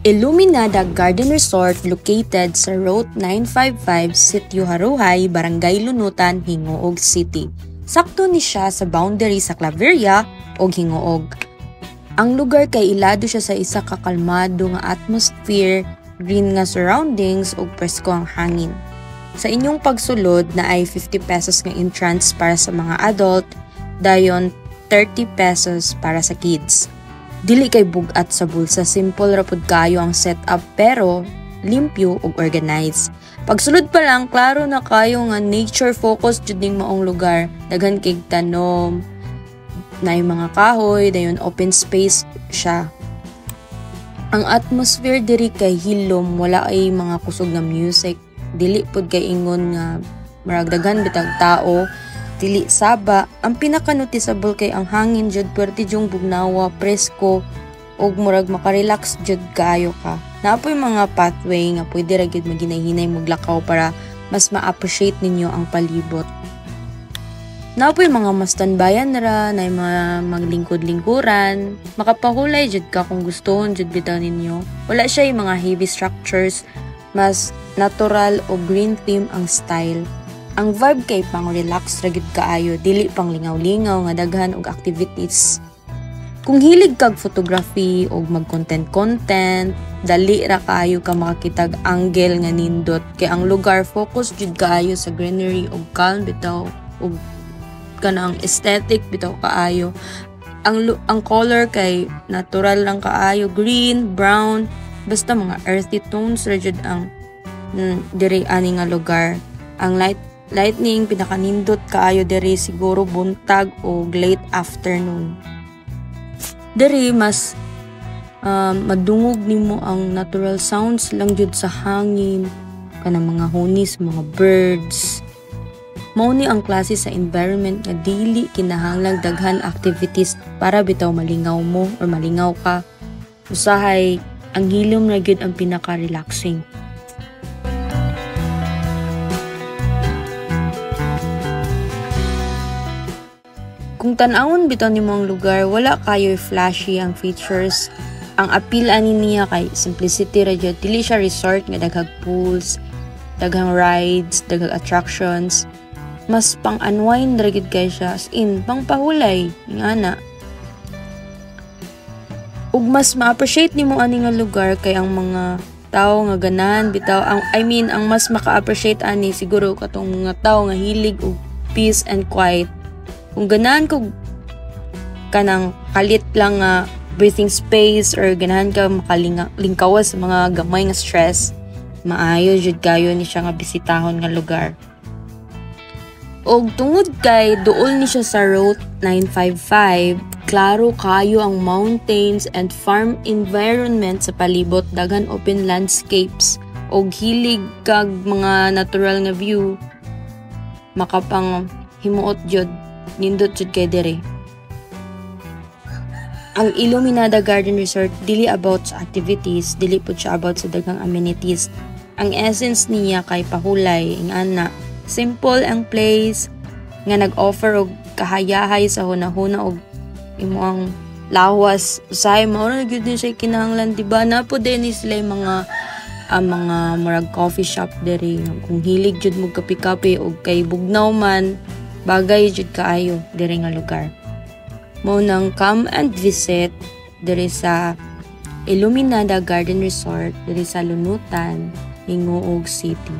Iluminada Garden Resort located sa Route 955, Sitio Haruhay, Barangay Lunutan, Hingoog City. Sakto ni siya sa boundary sa Claveria o Hingoog. Ang lugar kay ilado siya sa isa ka kalmado nga atmosphere, green nga surroundings ug presko ang hangin. Sa inyong pagsulod na ay 50 pesos nga entrance para sa mga adult, dayon 30 pesos para sa kids. Dili kay bugat sa bulsa, simple ra pud kayo ang setup pero limpyo ug organized. Pagsulod pa lang, klaro na kayo nga nature focus jud ning maong lugar. Daghan kay tanom, naay mga kahoy, dayon open space siya. Ang atmosphere diri kay hilom, wala ay mga kusog nga music. Dili pud kay ingon nga maragdagan bitag tao. Dili saba, ang pinaka-noticeable kay ang hangin jud perti jung bugnawa, presko, ug murag makarelax jud kaayo ka. Naapoy mga pathway nga pwede ra gyud maghinay-hinay maglakaw para mas ma-appreciate ninyo ang palibot. Naapoy mga mastanbayan ra, na mga maglingkod-lingkuran, makapahulay jud ka kung gustohon jud bitaw ninyo. Wala siya yung mga heavy structures, mas natural o green theme ang style. Ang vibe kay pang relax ra gyud kaayo, dili pang lingaw-lingaw nga daghan og activities. Kung hilig kag photography o mag-content, dali ra kaayo ka makakitag angle nga nindot kay ang lugar focus jud kaayo sa greenery og calm bitaw og kanang aesthetic bitaw kaayo. Ang color kay natural lang kaayo, green, brown, basta mga earthy tones ra jud ang diri ani nga lugar. Ang lightning pinakanindot kaayo diri siguro buntag o late afternoon. Diri mas madungog nimo ang natural sounds lang jud sa hangin, kanang mga hunis, mga birds. Mao ni ang klase sa environment nga dili kinahanglang daghan activities para bitaw malingaw mo or malingaw ka. Usahay ang hilom ra gyud ang pinaka-relaxing. Kung tan-awon bitaw nimo ang lugar, wala kayo flashy ang features. Ang appeal ani niya kay simplicity ra jud. Dili siya resort nga daghang pools, daghang rides, daghang attractions. Mas pang-unwind ra gyud kay siya, as in pang-pahulay ingana. Ug mas ma-appreciate nimo ani nga lugar kay ang mga tao nga ganahan bitaw ang mas maka-appreciate ani siguro katong mga tao nga hilig og peace and quiet. Kung ganahan ko kanang kalit lang nga breathing space or ganahan ka makalingkawas sa mga gamay nga stress, maayo jud kayo ni siya nga bisitahon nga lugar. Og tungod kay duol ni siya sa Route 955, klaro kayo ang mountains and farm environment sa palibot, daghan open landscapes og hilig kag mga natural nga view, makapang himuot jud nindot jud kay diri. Ang Iluminada Garden Resort dili about sa activities, dili pud siya about sa daghang amenities. Ang essence niya kay pahulay, ingana simple ang place nga nag-offer og kahayahay sa hunahuna og imuang lawas. Usahay mao na gyud din siya kinahanglan, diba? Na po din sila mga murag coffee shop diri. Kung hilig jud mo kape-kape og kay bugnaw man, bagay jud kaayo diri nga lugar. Mao nang come and visit diri sa Iluminada Garden Resort diri sa Lunutan, Hingoog City.